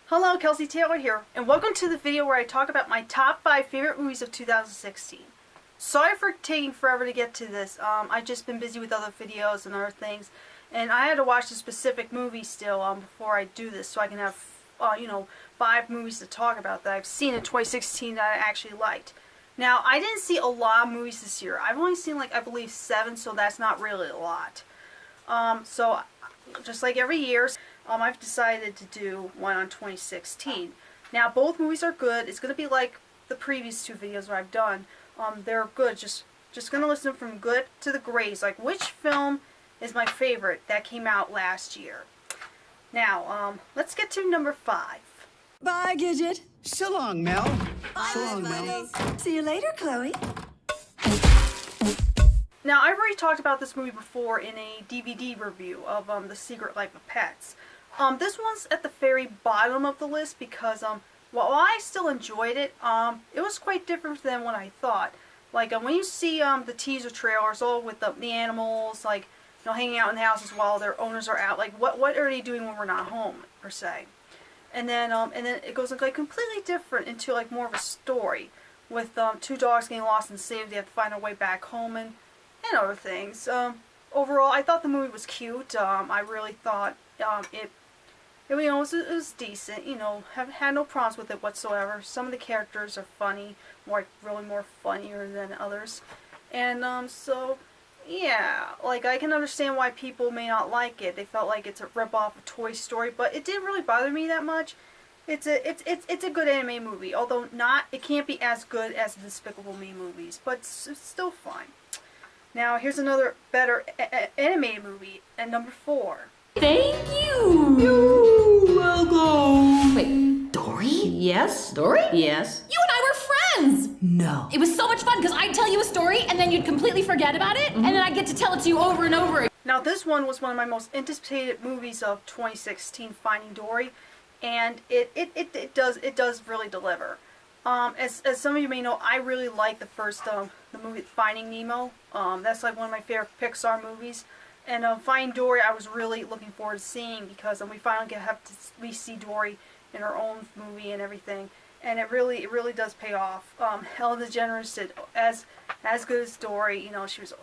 Hello, Kelsey Taylor here, and welcome to the video where I talk about my top 5 favorite movies of 2016. Sorry for taking forever to get to this. I've just been busy with other videos and other things, and I had to watch a specific movie still before I do this, so I can have, 5 movies to talk about that I've seen in 2016 that I actually liked. Now, I didn't see a lot of movies this year. I've only seen, I believe 7, so that's not really a lot. So, just like every year, I've decided to do one on 2016. Now, both movies are good. It's going to be like the previous 2 videos that I've done. They're good. Just going to listen from good to the greats. Like, which film is my favorite that came out last year? Now, let's get to number 5. Bye, Gidget. So long, Mel. Bye, so long, Mel. See you later, Chloe. Now, I've already talked about this movie before in a DVD review of The Secret Life of Pets. This one's at the very bottom of the list because, while I still enjoyed it, it was quite different than what I thought. Like, when you see the teaser trailers, all with the animals, like, hanging out in the houses while their owners are out, like, what are they doing when we're not home, per se? And then it goes, like, completely different into, like, more of a story, with 2 dogs getting lost and saved. They have to find their way back home and other things. Overall, I thought the movie was cute. I really thought it was decent. Had no problems with it whatsoever. Some of the characters are funny, really more funnier than others. And so, yeah, like, I can understand why people may not like it. They felt like it's a rip-off of Toy Story, but it didn't really bother me that much. It's a good anime movie, although it can't be as good as the Despicable Me movies, but it's still fine. Now, here's another better animated movie at number 4. Thank you! You're welcome. Wait, Dory? Yes? Dory? Yes. You and I were friends! No. It was so much fun because I'd tell you a story and then you'd completely forget about it, and then I'd get to tell it to you over and over again. Now, this one was one of my most anticipated movies of 2016, Finding Dory, and it does really deliver. As some of you may know, I really like the first the movie Finding Nemo. That's like one of my favorite Pixar movies. And Finding Dory, I was really looking forward to seeing because we finally we see Dory in her own movie and everything, and it really does pay off. Ellen DeGeneres did as good as Dory.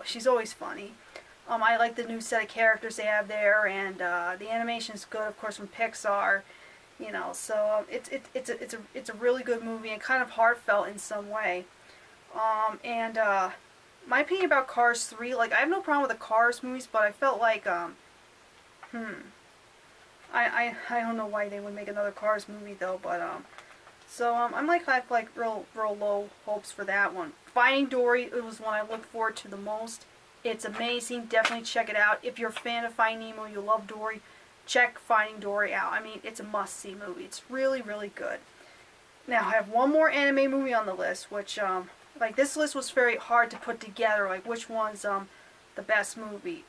She's always funny. I like the new set of characters they have there, and the animation is good, of course, from Pixar. So it's a really good movie and kind of heartfelt in some way. My opinion about Cars 3, like, I have no problem with the Cars movies, but I felt like, I don't know why they would make another Cars movie, though, but, I'm have real low hopes for that one. Finding Dory, it was one I look forward to the most. It's amazing, definitely check it out. If you're a fan of Finding Nemo, you love Dory, check Finding Dory out. I mean, it's a must-see movie. It's really good. Now, I have one more anime movie on the list, which, this list was very hard to put together, like, which one's, the best movie.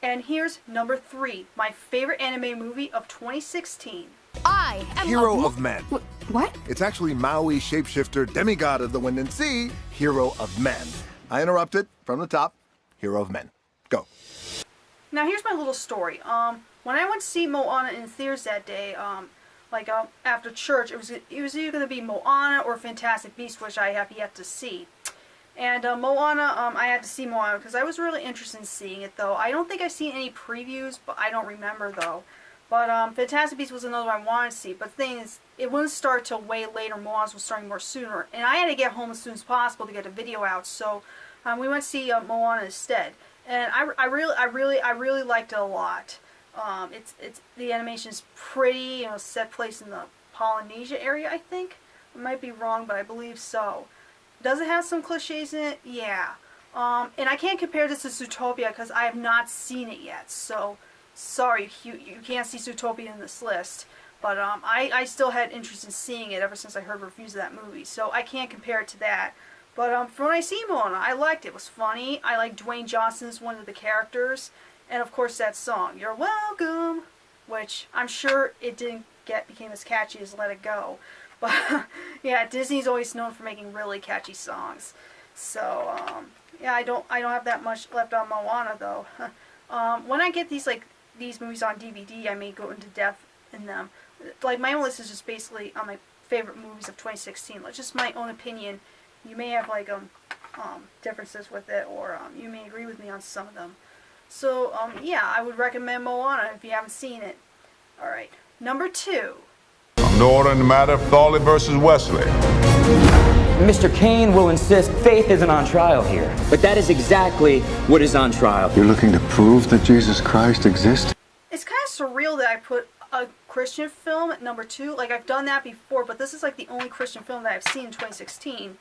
And here's number 3, my favorite anime movie of 2016. I am Hero of Men. What? It's actually Maui, shapeshifter, demigod of the wind and sea, Hero of Men. I interrupted from the top. Hero of Men. Go. Now, here's my little story. When I went to see Moana in theaters that day, after church, it was either going to be Moana or Fantastic Beasts, which I have yet to see. And Moana, I had to see Moana because I was really interested in seeing it, though. I don't think I've seen any previews, but I don't remember, though. But Fantastic Beasts was another one I wanted to see. But the thing is, it wouldn't start till way later. Moana was starting more sooner, and I had to get home as soon as possible to get a video out. So we went to see Moana instead, and I really liked it a lot. The animation's pretty, set place in the Polynesia area, I think. I might be wrong, but I believe so. Does it have some cliches in it? Yeah. And I can't compare this to Zootopia because I have not seen it yet, so sorry, you can't see Zootopia in this list. But I still had interest in seeing it ever since I heard reviews of that movie, so I can't compare it to that. But from when I see Moana, I liked it. It was funny. I like Dwayne Johnson as one of the characters. And of course that song, You're Welcome, which I'm sure it didn't became as catchy as Let It Go. But yeah, Disney's always known for making really catchy songs. So yeah, I don't have that much left on Moana though. When I get these movies on DVD, I may go into depth in them. like my own list is just basically on my favorite movies of 2016. Like just my own opinion. You may have like differences with it, or you may agree with me on some of them. So yeah, I would recommend Moana if you haven't seen it. All right, number 2. No order in the matter of Thorley versus Wesley. Mr. Kane will insist faith isn't on trial here. But that is exactly what is on trial. You're looking to prove that Jesus Christ exists? It's kind of surreal that I put a Christian film at number 2. Like I've done that before, but this is like the only Christian film that I've seen in 2016.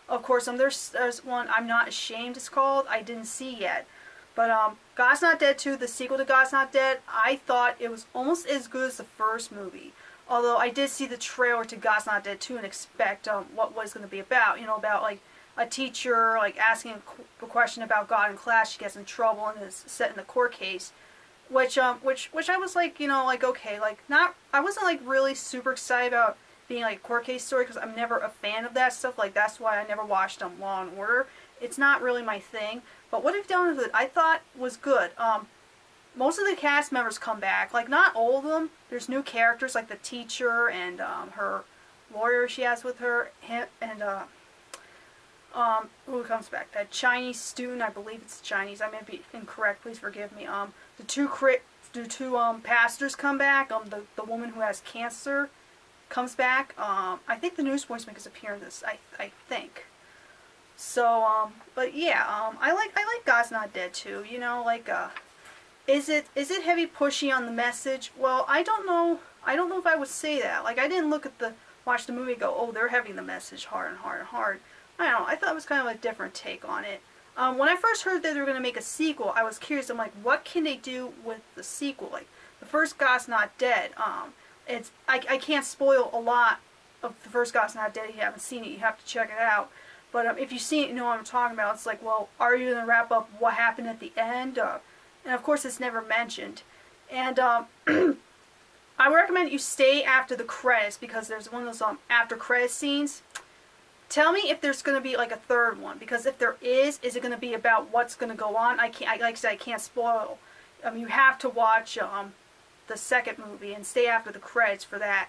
Of course, there's one I'm Not Ashamed. It's called. I didn't see yet, but God's Not Dead 2, the sequel to God's Not Dead. I thought it was almost as good as the first movie. Although I did see the trailer to God's Not Dead 2 and expect what was going to be about. You know, about like a teacher like asking a question about God in class. She gets in trouble and is set in the court case. Which I was like, you know, like okay, like I wasn't like really super excited about being like a court case story because I'm never a fan of that stuff. Like that's why I never watched Law and Order. It's not really my thing. But what they've done with it, I thought was good. Most of the cast members come back. Like not all of them. There's new characters like the teacher and her lawyer she has with her, and who comes back? That Chinese student, I believe it's Chinese. I may be incorrect. Please forgive me. The two pastors come back. The woman who has cancer comes back. I think the Newsboys make his appearance in this. I think. So but yeah, I like God's Not Dead too. You know, like is it heavy pushy on the message? Well, I don't know. I don't know if I would say that. Like I didn't watch the movie and go, oh, they're heavy the message hard and hard and hard. I don't know. I thought it was kind of a different take on it. When I first heard that they were going to make a sequel, I was curious. I'm like, what can they do with the sequel? Like, the first God's Not Dead. I can't spoil a lot of the first God's Not Dead. If you haven't seen it, you have to check it out. But if you've seen it, you know what I'm talking about. It's like, well, are you going to wrap up what happened at the end? And of course, it's never mentioned. And I would recommend you stay after the credits because there's one of those after credit scenes. Tell me if there's going to be like a third one, because if there is it going to be about what's going to go on? Like I said, I can't spoil. You have to watch the second movie and stay after the credits for that.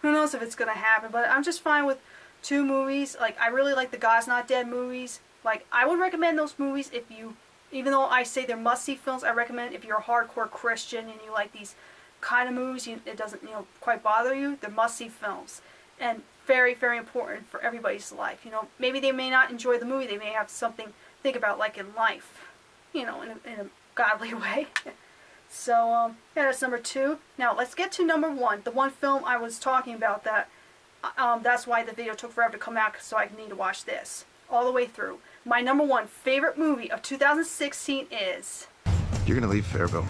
Who knows if it's going to happen? But I'm just fine with 2 movies. Like I really like the God's Not Dead movies. Like I would recommend those movies if you, even though I say they're must-see films, I recommend if you're a hardcore Christian and you like these kind of movies, it doesn't quite bother you. They're must-see films. And very, very important for everybody's life. Maybe they may not enjoy the movie. They may have something to think about, like in life, in a godly way. So, yeah, that's number 2. Now, let's get to number 1. The one film I was talking about that's why the video took forever to come out, so I need to watch this all the way through. My number 1 favorite movie of 2016 is... You're gonna leave Fairville.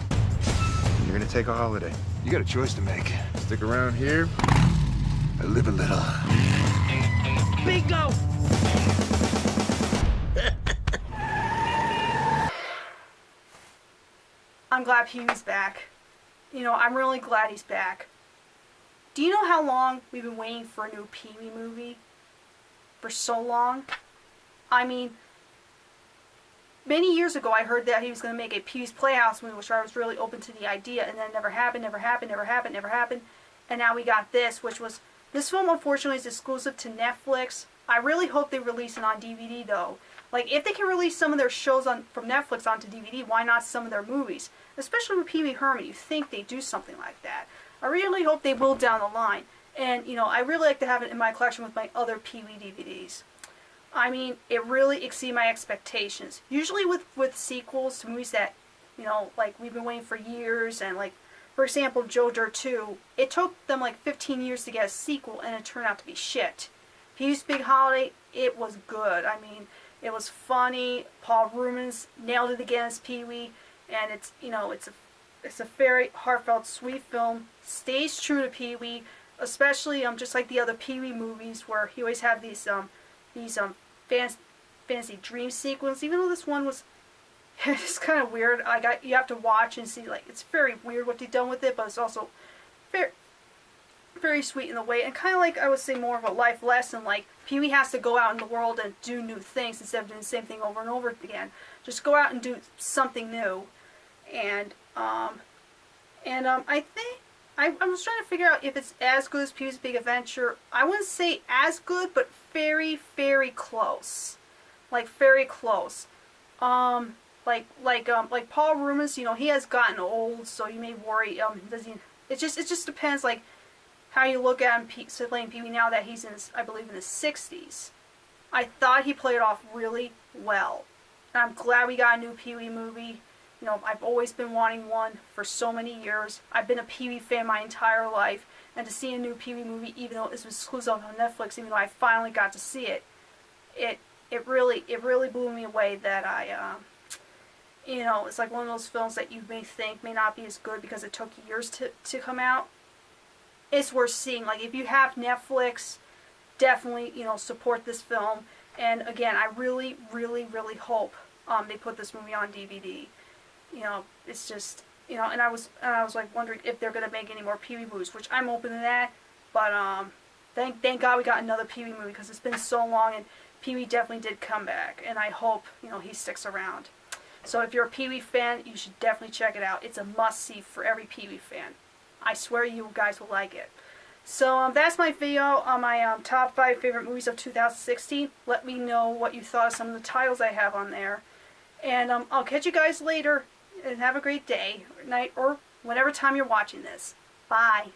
You're gonna take a holiday. You got a choice to make. Stick around here, or live a little. Bingo! I'm glad Pee-wee's back. I'm really glad he's back. Do you know how long we've been waiting for a new Pee-wee movie? For so long? I mean, many years ago I heard that he was going to make a Pee-wee's Playhouse movie, which I was really open to the idea, and then it never happened. And now we got this, this film unfortunately is exclusive to Netflix. I really hope they release it on DVD though. Like, if they can release some of their shows from Netflix onto DVD, why not some of their movies? Especially with Pee-wee Herman, you think they'd do something like that. I really hope they will down the line. And, I really like to have it in my collection with my other Pee-wee DVDs. I mean, it really exceeded my expectations. Usually with sequels to movies that, like we've been waiting for years, and like, for example, Joe Dirt 2, it took them like 15 years to get a sequel, and it turned out to be shit. Pee-wee's Big Holiday, it was good. I mean, it was funny. Paul Reubens nailed it again as Pee-wee, and it's it's a very heartfelt, sweet film. Stays true to Pee-wee, especially just like the other Pee-wee movies where he always had these fantasy dream sequence. Even though this one was it's kind of weird. You have to watch and see. Like, it's very weird what they've done with it, but it's also very, very sweet in a way, and kind of like, I would say, more of a life lesson. Like, Pee-wee has to go out in the world and do new things instead of doing the same thing over and over again. Just go out and do something new. And I I was trying to figure out if it's as good as Pee-wee's Big Adventure. I wouldn't say as good, but very, very close. Like, very close. Like Paul Rubens, you know, he has gotten old, so you may worry, does he, it just depends, like, how you look at him playing Pee-wee now that he's in his, I believe, in his 60s. I thought he played it off really well. And I'm glad we got a new Pee-wee movie. You know, I've always been wanting one for so many years. I've been a Pee-wee fan my entire life, and to see a new Pee-wee movie, even though it was exclusive on Netflix, even though I finally got to see it, it really blew me away that I, you know, it's like one of those films that you may think may not be as good because it took years to come out. It's worth seeing. Like, if you have Netflix, definitely, you know, support this film. And again, I really, really, really hope they put this movie on DVD. You know, it's just, you know, and I was like wondering if they're gonna make any more Pee-wee movies, which I'm open to that. But thank God we got another Pee-wee movie because it's been so long, and Pee-wee definitely did come back, and I hope, you know, he sticks around. So if you're a Pee-wee fan, you should definitely check it out. It's a must-see for every Pee-wee fan. I swear you guys will like it. So that's my video on my top 5 favorite movies of 2016. Let me know what you thought of some of the titles I have on there. And I'll catch you guys later, and have a great day, or night, or whatever time you're watching this. Bye.